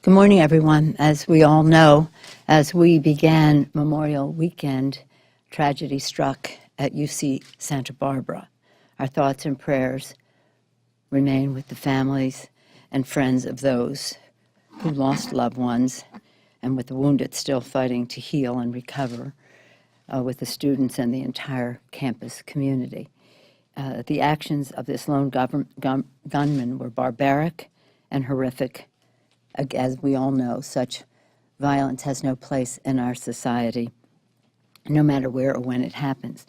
Good morning, everyone. As we all know, as we began Memorial Weekend, tragedy struck at UC Santa Barbara. Our thoughts and prayers remain with the families and friends of those who lost loved ones and with the wounded still fighting to heal and recover, with the students and the entire campus community. The actions of this lone gunman were barbaric and horrific. As we all know, such violence has no place in our society, no matter where or when it happens.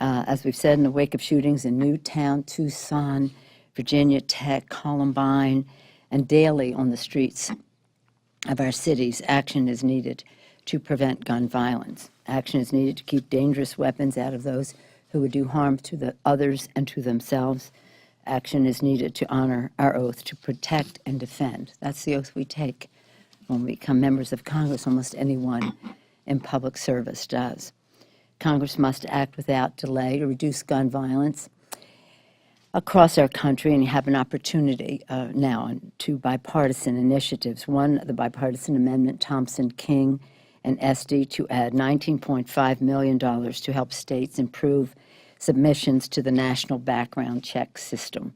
As we've said, in the wake of shootings in Newtown, Tucson, Virginia Tech, Columbine, and daily on the streets of our cities, action is needed to prevent gun violence. Action is needed to keep dangerous weapons out of those who would do harm to the others and to themselves. Action is needed to honor our oath to protect and defend. That's the oath we take when we become members of Congress. Almost anyone in public service does. Congress must act without delay to reduce gun violence across our country, and you have an opportunity now to bipartisan initiatives. One, the bipartisan amendment, Thompson, King, and Esty, to add $19.5 million to help states improve submissions to the National Background Check System.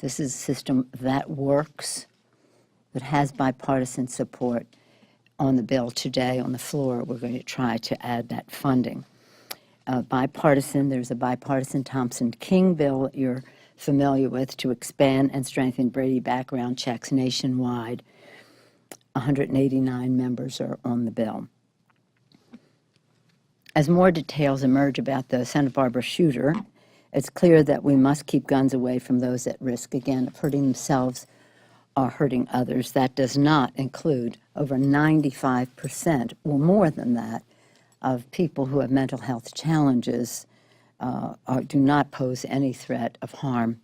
This is a system that works, that has bipartisan support. On the bill today on the floor, we're going to try to add that funding. There's a bipartisan Thompson-King bill that you're familiar with to expand and strengthen Brady background checks nationwide. 189 members are on the bill. As more details emerge about the Santa Barbara shooter, it's clear that we must keep guns away from those at risk, again, of hurting themselves or hurting others. That does not include over 95%, or more than that, of people who have mental health challenges do not pose any threat of harm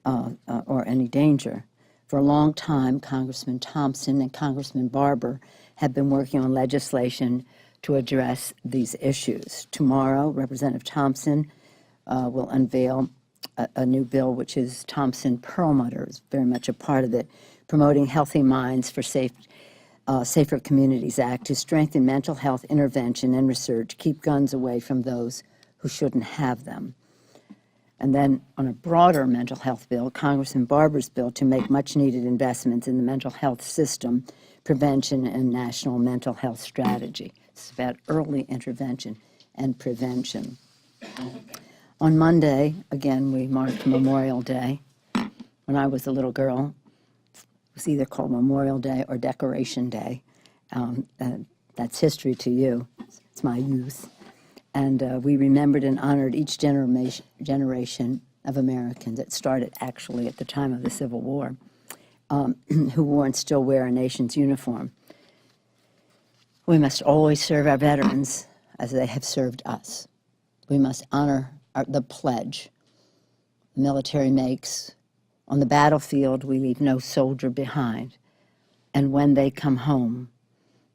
or any danger. For a long time, Congressman Thompson and Congressman Barber have been working on legislation to address these issues. Tomorrow, Representative Thompson will unveil a new bill, which is Thompson-Perlmutter, is very much a part of it, Promoting Healthy Minds for Safer Communities Act, to strengthen mental health intervention and research, keep guns away from those who shouldn't have them. And then on a broader mental health bill, Congressman Barber's bill to make much-needed investments in the mental health system, prevention, and national mental health strategy. It's about early intervention and prevention. On Monday, again, we marked Memorial Day. When I was a little girl, it was either called Memorial Day or Decoration Day. That's history to you. It's my youth. And we remembered and honored each generation of Americans. It started actually at the time of the Civil War, who wore and still wear our nation's uniform. We must always serve our veterans as they have served us. We must honor the pledge the military makes. On the battlefield, we leave no soldier behind. And when they come home,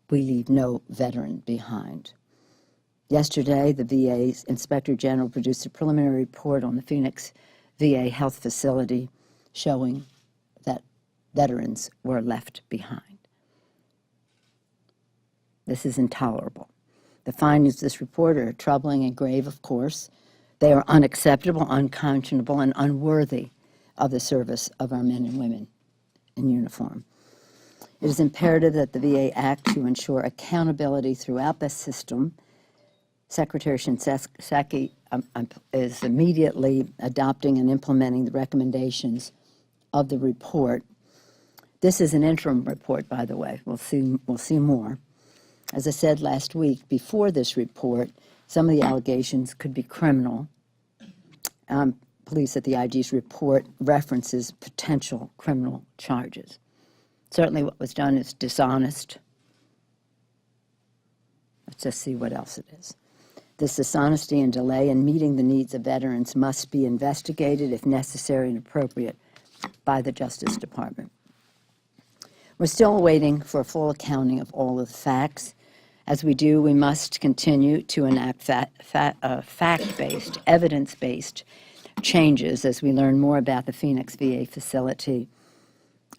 we leave no veteran behind. Yesterday, the VA's Inspector General produced a preliminary report on the Phoenix VA health facility showing that veterans were left behind. This is intolerable. The findings of this report are troubling and grave, of course. They are unacceptable, unconscionable, and unworthy of the service of our men and women in uniform. It is imperative that the VA act to ensure accountability throughout the system. Secretary Shinseki is immediately adopting and implementing the recommendations of the report. This is an interim report, by the way. We'll see more. As I said last week, before this report, some of the allegations could be criminal. Police at the IG's report references potential criminal charges. Certainly what was done is dishonest. Let's just see what else it is. This dishonesty and delay in meeting the needs of veterans must be investigated, if necessary and appropriate, by the Justice Department. We're still waiting for a full accounting of all of the facts. As we do, we must continue to enact fact-based, evidence-based changes as we learn more about the Phoenix VA facility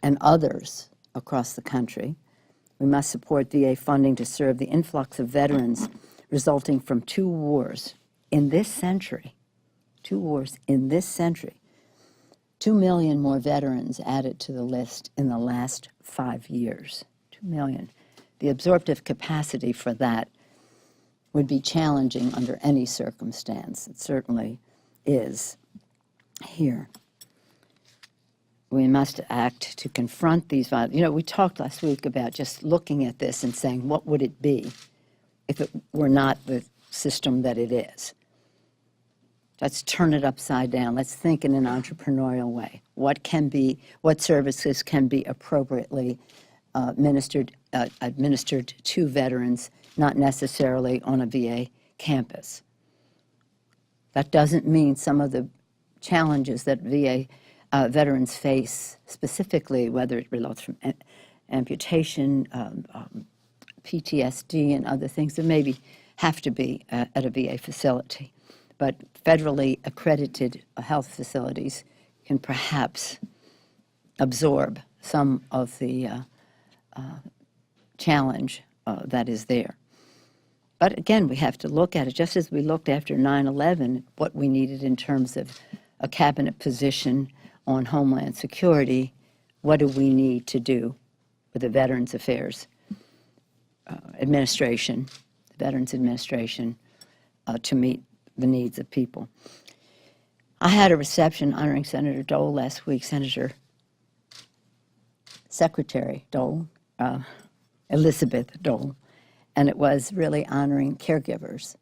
and others across the country. We must support VA funding to serve the influx of veterans resulting from 2 wars in this century. 2 wars in this century. 2 million more veterans added to the list in the last 5 years. 2 million. The absorptive capacity for that would be challenging under any circumstance. It certainly is here. We must act to confront these violence. You know, we talked last week about just looking at this and saying, what would it be if it were not the system that it is? Let's turn it upside down. Let's think in an entrepreneurial way. What services can be appropriately administered to veterans, not necessarily on a VA campus? That doesn't mean some of the challenges that VA veterans face specifically, whether it results from amputation, PTSD, and other things that maybe have to be at a VA facility. But federally accredited health facilities can perhaps absorb some of the challenge that is there. But again, we have to look at it, just as we looked after 9/11, what we needed in terms of a cabinet position on Homeland Security. What do we need to do with the Veterans Affairs Administration, the Veterans Administration, to meet the needs of people? I had a reception honoring Senator Dole last week, Secretary Dole, Elizabeth Dole, and it was really honoring caregivers.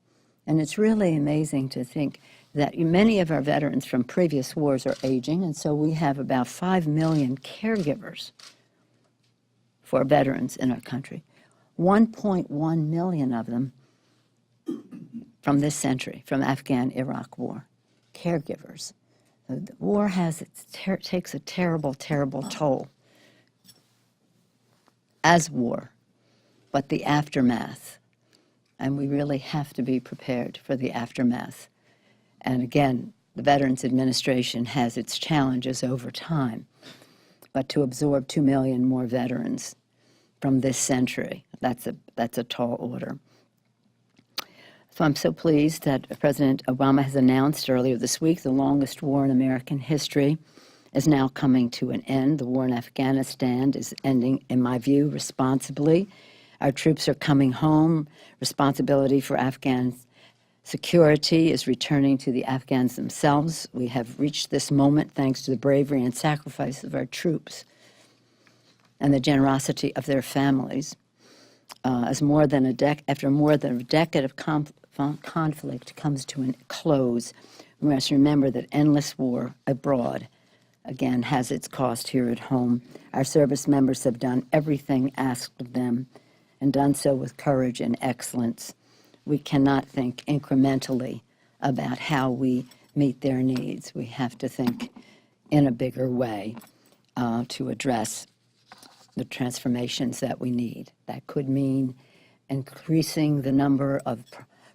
And it's really amazing to think that many of our veterans from previous wars are aging, and so we have about 5 million caregivers for veterans in our country. 1.1 million of them from this century, from Afghan-Iraq war, caregivers. The war takes a terrible, terrible toll as war, but the aftermath, and we really have to be prepared for the aftermath. And again, the Veterans Administration has its challenges over time, but to absorb 2 million more veterans from this century, that's a tall order. So I'm so pleased that President Obama has announced earlier this week the longest war in American history is now coming to an end. The war in Afghanistan is ending, in my view, responsibly. Our troops are coming home. Responsibility for Afghan security is returning to the Afghans themselves. We have reached this moment thanks to the bravery and sacrifice of our troops and the generosity of their families. After more than a decade of conflict comes to a close, we must remember that endless war abroad, again, has its cost here at home. Our service members have done everything asked of them and done so with courage and excellence. We cannot think incrementally about how we meet their needs. We have to think in a bigger way to address the transformations that we need. That could mean increasing the number of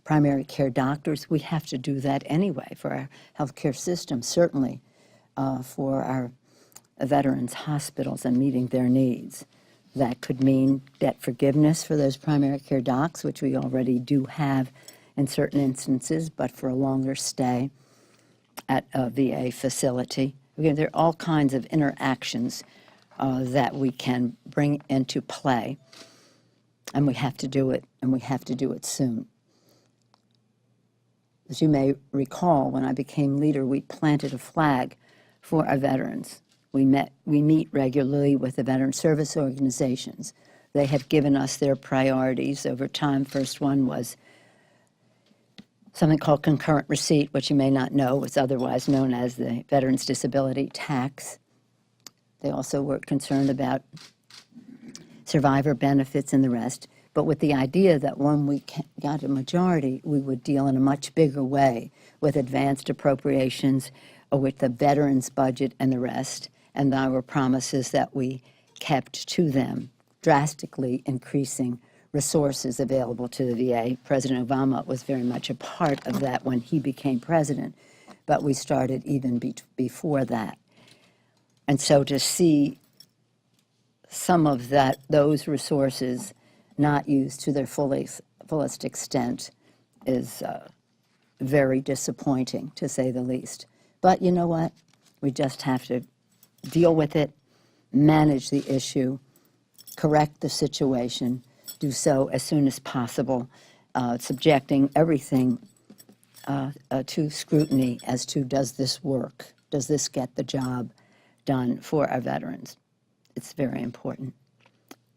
primary care doctors. We have to do that anyway for our healthcare system, certainly for our veterans' hospitals and meeting their needs. That could mean debt forgiveness for those primary care docs, which we already do have in certain instances, but for a longer stay at a VA facility. Again, there are all kinds of interactions that we can bring into play, and we have to do it, and we have to do it soon. As you may recall, when I became leader, we planted a flag for our veterans. We meet regularly with the veteran service organizations. They have given us their priorities over time. First one was something called concurrent receipt, which you may not know. It's otherwise known as the Veterans Disability Tax. They also were concerned about survivor benefits and the rest, but with the idea that when we got a majority, we would deal in a much bigger way with advanced appropriations, or with the veterans budget and the rest. And there were promises that we kept to them, drastically increasing resources available to the VA. President Obama was very much a part of that when he became president, but we started even before that. And so to see some of those resources not used to their fullest extent is very disappointing, to say the least. But you know what? We just have to deal with it, manage the issue, correct the situation, do so as soon as possible, subjecting everything to scrutiny as to, does this work? Does this get the job done for our veterans? It's very important.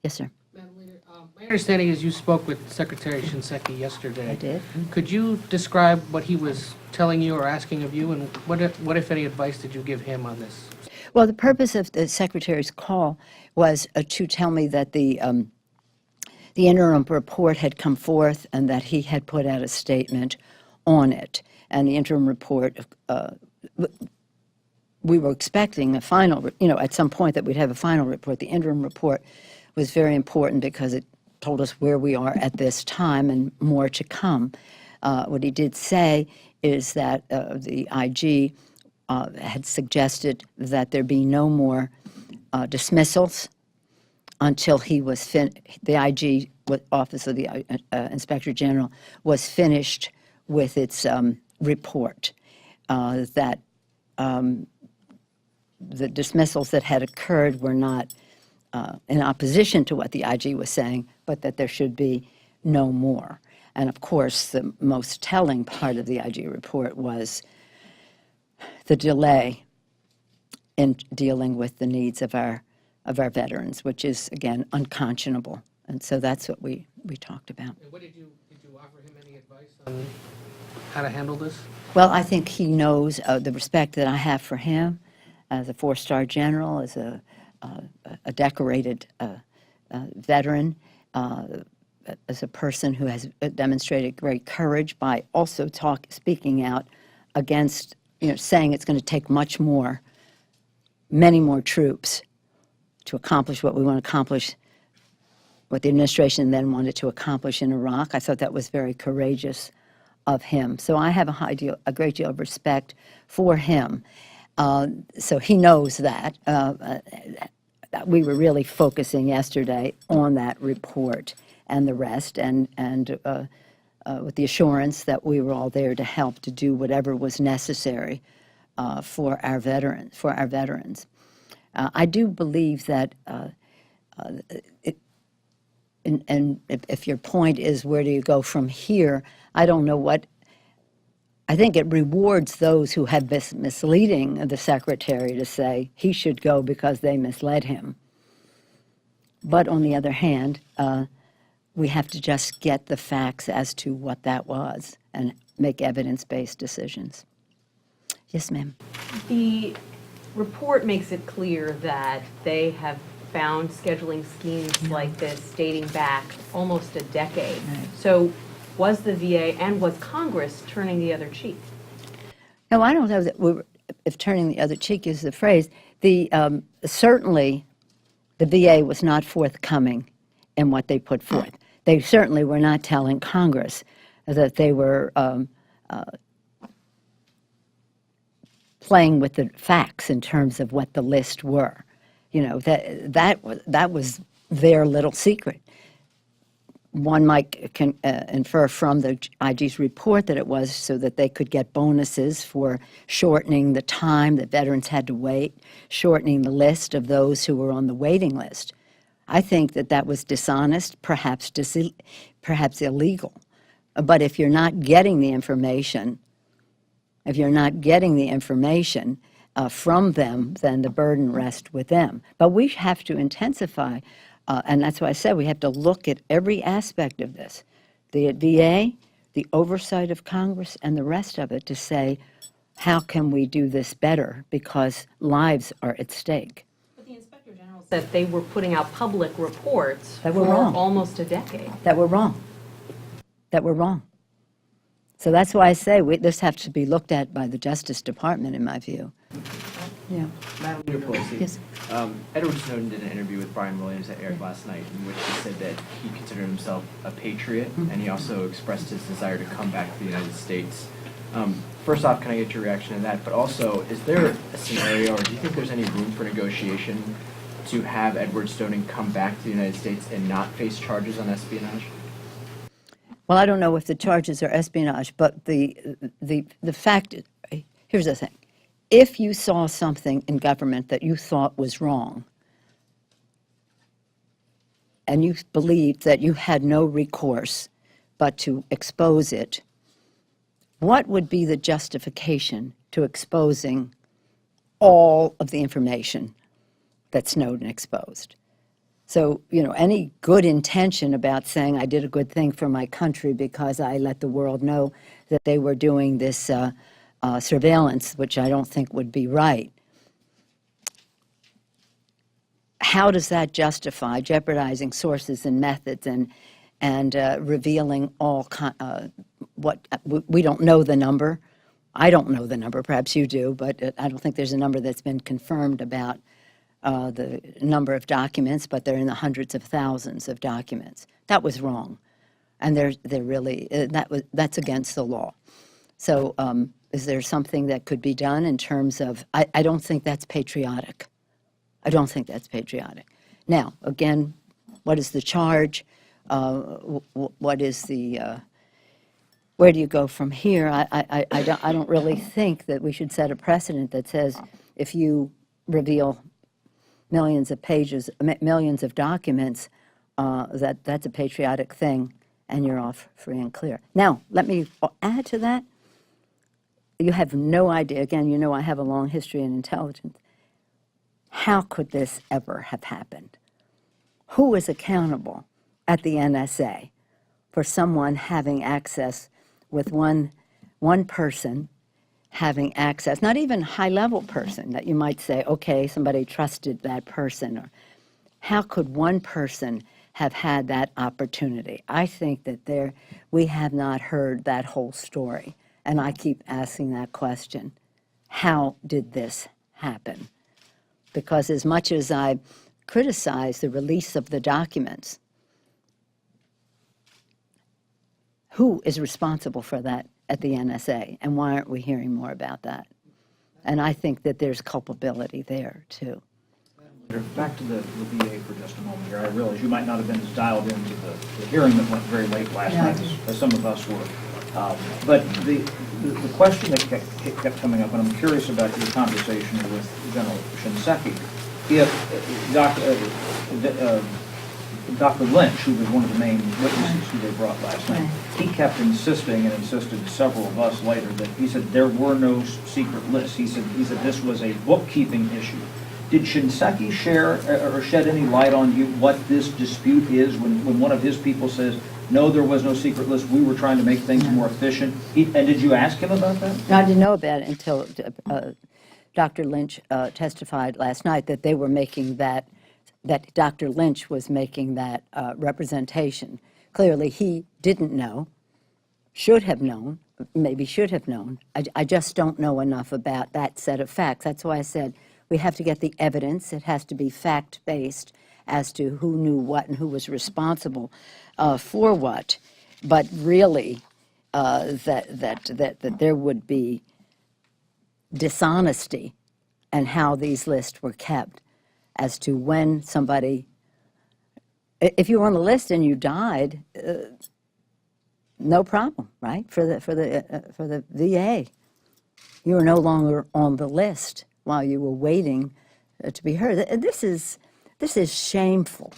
Yes, sir. Madam Leader, my understanding is you spoke with Secretary Shinseki yesterday. I did. Could you describe what he was telling you or asking of you, and what, if any, advice did you give him on this? Well, the purpose of the Secretary's call was to tell me that the interim report had come forth and that he had put out a statement on it. And the interim report, we were expecting a final, at some point that we'd have a final report. The interim report was very important because it told us where we are at this time and more to come. What he did say is that the IG had suggested that there be no more dismissals until he was the IG Office of the Inspector General was finished with its report, that the dismissals that had occurred were not in opposition to what the IG was saying, but that there should be no more. And of course, the most telling part of the IG report was the delay in dealing with the needs of our veterans, which is, again, unconscionable. And so that's what we talked about. And what did you offer him any advice on how to handle this? Well, I think he knows the respect that I have for him as a four-star general, as a decorated veteran, as a person who has demonstrated great courage by also speaking out against, saying it's going to take many more troops to accomplish what we want to accomplish, what the administration then wanted to accomplish in Iraq. I thought that was very courageous of him. So I have a great deal of respect for him. So he knows that. We were really focusing yesterday on that report and the rest, and with the assurance that we were all there to help to do whatever was necessary for our veterans. I do believe that, and if your point is where do you go from here, I don't know what. I think it rewards those who have been misleading the secretary to say he should go because they misled him. But on the other hand, we have to just get the facts as to what that was and make evidence-based decisions. Yes, ma'am. The report makes it clear that they have found scheduling schemes like this dating back almost a decade. Right. So was the VA and was Congress turning the other cheek? No, I don't know that if turning the other cheek is the phrase. Certainly, the VA was not forthcoming in what they put forth. They certainly were not telling Congress that they were playing with the facts in terms of what the list were. That was their little secret. One might infer from the IG's report that it was so that they could get bonuses for shortening the time that veterans had to wait, shortening the list of those who were on the waiting list. I think that was dishonest, perhaps illegal. But if you're not getting the information, from them, then the burden rests with them. But we have to intensify. And that's why I said we have to look at every aspect of this, the VA, the oversight of Congress, and the rest of it to say, how can we do this better? Because lives are at stake. But the Inspector General said they were putting out public reports that were for wrong. Almost a decade. That were wrong. So that's why I say this has to be looked at by the Justice Department, in my view. Yeah. Madam Leader Pelosi, Yes. Edward Snowden did an interview with Brian Williams that aired last night in which he said that he considered himself a patriot, and he also expressed his desire to come back to the United States. First off, can I get your reaction to that? But also, is there a scenario, or do you think there's any room for negotiation to have Edward Snowden come back to the United States and not face charges on espionage? Well, I don't know if the charges are espionage, but the fact, here's the thing. If you saw something in government that you thought was wrong, and you believed that you had no recourse but to expose it, what would be the justification to exposing all of the information that Snowden exposed? So, any good intention about saying I did a good thing for my country because I let the world know that they were doing this surveillance, which I don't think would be right. How does that justify jeopardizing sources and methods and revealing all what we don't know the number? I don't know the number. Perhaps you do, but I don't think there's a number that's been confirmed about the number of documents, but they're in the hundreds of thousands of documents. That was wrong, and they're really that's against the law. So, is there something that could be done in terms of? I don't think that's patriotic. I don't think that's patriotic. Now, again, what is the charge? What is the? Where do you go from here? I don't really think that we should set a precedent that says if you reveal millions of pages, millions of documents, that's a patriotic thing, and you're off free and clear. Now, let me add to that. You have no idea. Again, I have a long history in intelligence. How could this ever have happened? Who is accountable at the NSA for someone having access with one person having access, not even high-level person that you might say, okay, somebody trusted that person, or how could one person have had that opportunity? I think that we have not heard that whole story, and I keep asking that question. How did this happen? Because as much as I criticize the release of the documents, who is responsible for that at the NSA, and why aren't we hearing more about that? And I think that there's culpability there, too. Back to the VA for just a moment here. I realize you might not have been as dialed into the hearing that went very late last night as some of us were. But the question that kept coming up, and I'm curious about your conversation with General Shinseki, if Dr. Lynch, who was one of the main witnesses who they brought last night, he kept insisting and insisted to several of us later that he said there were no secret lists. He said this was a bookkeeping issue. Did Shinseki share or shed any light on you what this dispute is when one of his people says, no, there was no secret list, we were trying to make things more efficient? And did you ask him about that? I didn't know about it until Dr. Lynch testified last night that they were making that Dr. Lynch was making that representation. Clearly, he didn't know, should have known, maybe should have known. I just don't know enough about that set of facts. That's why I said we have to get the evidence. It has to be fact-based as to who knew what and who was responsible for what. But really, that there would be dishonesty in how these lists were kept as to when somebody, if you were on the list and you died, no problem, right? For the VA, you were no longer on the list while you were waiting to be heard. This is shameful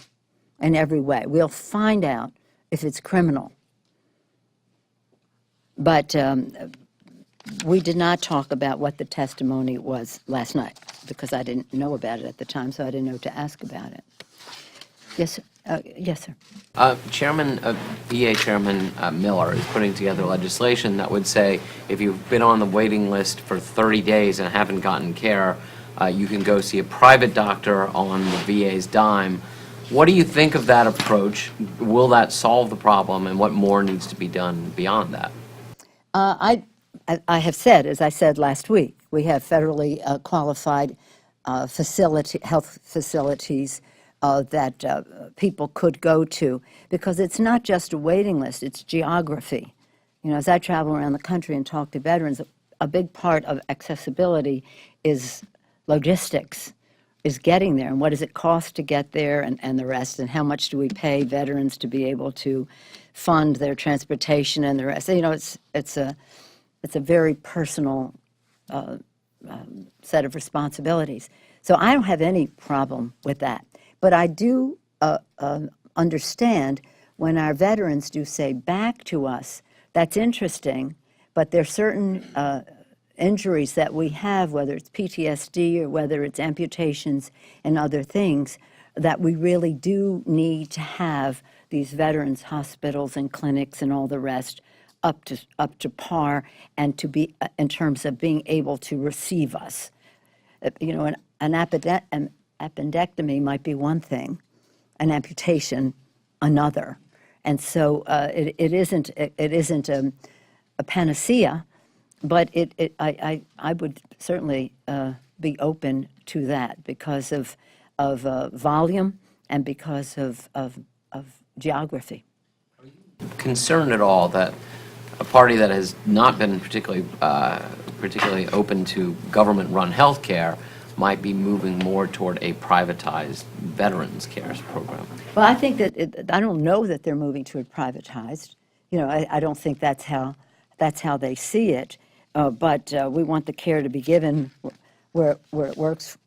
in every way. We'll find out if it's criminal, but we did not talk about what the testimony was last night because I didn't know about it at the time, so I didn't know to ask about it. Yes, sir. Yes, sir. VA Chairman Miller is putting together legislation that would say if you've been on the waiting list for 30 days and haven't gotten care, you can go see a private doctor on the VA's dime. What do you think of that approach? Will that solve the problem, and what more needs to be done beyond that? I have said, as I said last week, we have federally qualified health facilities that people could go to, because it's not just a waiting list, it's geography. As I travel around the country and talk to veterans, a big part of accessibility is logistics. is getting there, and what does it cost to get there, and the rest, and how much do we pay veterans to be able to fund their transportation and the rest. You know, it's a very personal set of responsibilities. So I don't have any problem with that. But I do understand when our veterans do say back to us, that's interesting, but there's certain injuries that we have, whether it's PTSD or whether it's amputations and other things, that we really do need to have these veterans hospitals and clinics and all the rest up to par, and to be in terms of being able to receive us. You know, an appendectomy might be one thing, an amputation another, and so it isn't a panacea. But I would certainly be open to that because of volume and because of geography. Concerned at all that a party that has not been particularly open to government-run health care might be moving more toward a privatized veterans care program? Well, I think that I don't know that they're moving toward privatized. You know, I don't think that's how they see it. But we want the care to be given where it works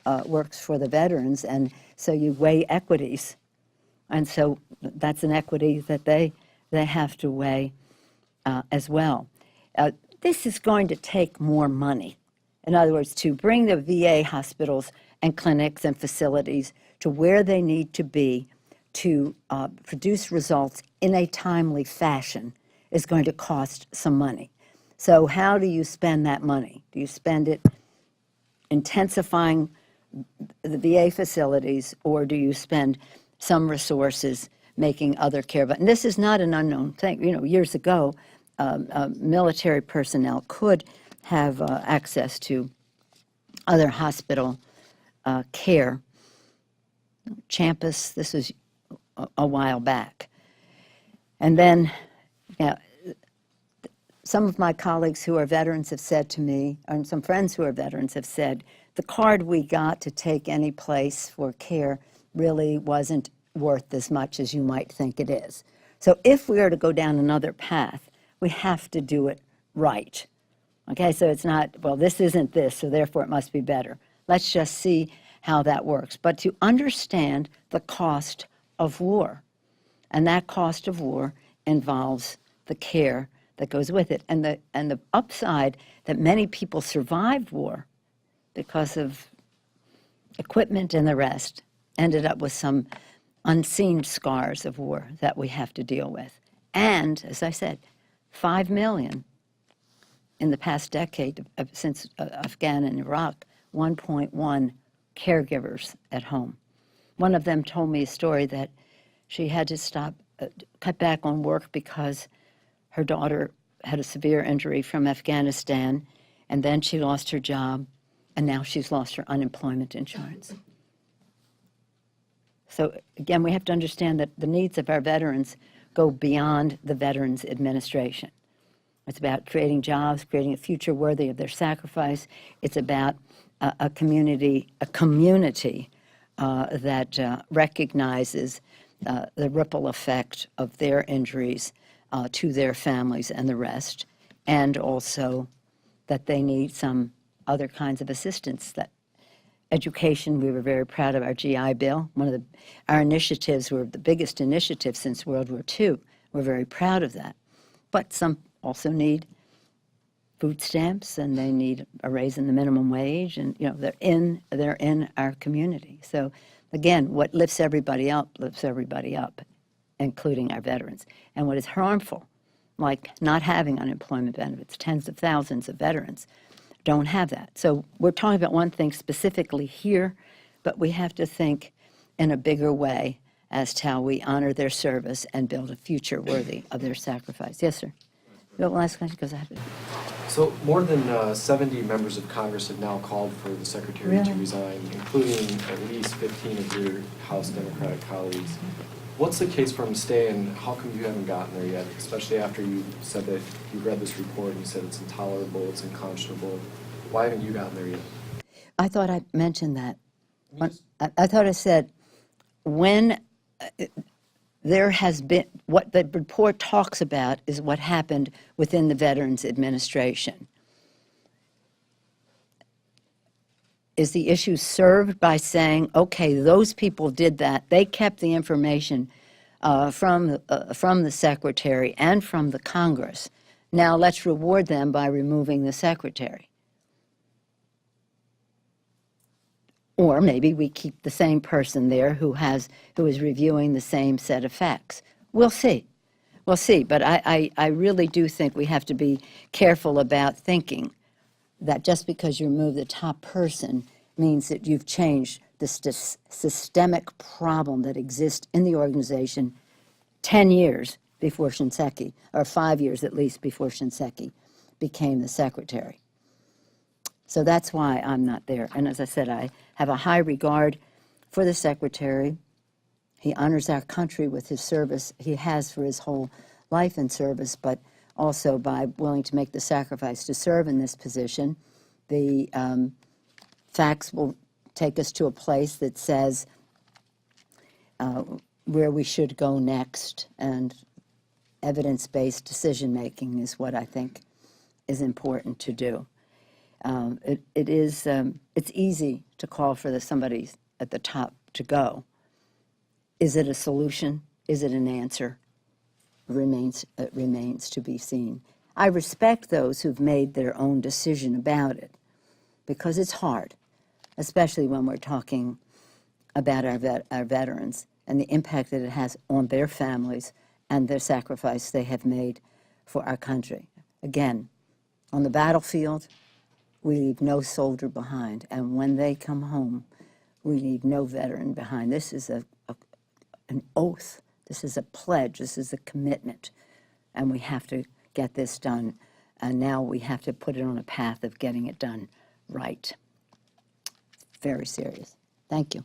for the veterans, and so you weigh equities, and so that's an equity that they have to weigh as well. This is going to take more money. In other words, to bring the VA hospitals and clinics and facilities to where they need to be to produce results in a timely fashion is going to cost some money. So how do you spend that money? Do you spend it intensifying the VA facilities, or do you spend some resources making other care? But and this is not an unknown thing. You know, years ago, military personnel could have access to other hospital care. Champus, this was a while back. And then, you know, some of my colleagues who are veterans have said to me, and some friends who are veterans have said, the card we got to take any place for care really wasn't worth as much as you might think it is. So if we are to go down another path, we have to do it right. Okay, so it's not, well, this isn't this, so therefore it must be better. Let's just see how that works. But to understand the cost of war, and that cost of war involves the care that goes with it. And the upside that many people survived war because of equipment and the rest ended up with some unseen scars of war that we have to deal with. And, as I said, 5 million in the past decade since Afghan and Iraq, 1.1 caregivers at home. One of them told me a story that she had to cut back on work because her daughter had a severe injury from Afghanistan, and then she lost her job, and now she's lost her unemployment insurance. So again, we have to understand that the needs of our veterans go beyond the Veterans Administration. It's about creating jobs, creating a future worthy of their sacrifice. It's about a community that recognizes the ripple effect of their injuries to their families and the rest, and also that they need some other kinds of assistance. That education, we were very proud of our GI Bill. Our initiatives were the biggest initiative since World War II. We're very proud of that. But some also need food stamps, and they need a raise in the minimum wage, and you know they're in our community. So again, what lifts everybody up, including our veterans. And what is harmful, like not having unemployment benefits, tens of thousands of veterans don't have that. So we're talking about one thing specifically here, but we have to think in a bigger way as to how we honor their service and build a future worthy of their sacrifice. Yes, sir. You have one last question? Because I have to. So more than 70 members of Congress have now called for the Secretary to Really? resign, including at least 15 of your House Democratic colleagues. What's the case for him to stay, and how come you haven't gotten there yet, especially after you said that you read this report and you said it's intolerable, it's unconscionable? Why haven't you gotten there yet? I thought I mentioned that. I thought I said, when there has been, what the report talks about is what happened within the Veterans Administration. Is the issue served by saying, okay, those people did that, they kept the information from the Secretary and from the Congress. Now let's reward them by removing the Secretary. Or maybe we keep the same person there who is reviewing the same set of facts. We'll see. We'll see. But I really do think we have to be careful about thinking that just because you remove the top person means that you've changed the systemic problem that exists in the organization 10 years before Shinseki, or 5 years at least before Shinseki became the secretary. So that's why I'm not there. And as I said, I have a high regard for the secretary. He honors our country with his service he has for his whole life in service, but also by willing to make the sacrifice to serve in this position. The facts will take us to a place that says where we should go next, and evidence-based decision-making is what I think is important to do. It's easy to call for somebody at the top to go. Is it a solution? Is it an answer? It remains to be seen. I respect those who've made their own decision about it, because it's hard, especially when we're talking about our veterans and the impact that it has on their families and their sacrifice they have made for our country. Again, on the battlefield, we leave no soldier behind, and when they come home, we leave no veteran behind. This is an oath. This is a pledge. This is a commitment, and we have to get this done, and now we have to put it on a path of getting it done right. Very serious. Thank you.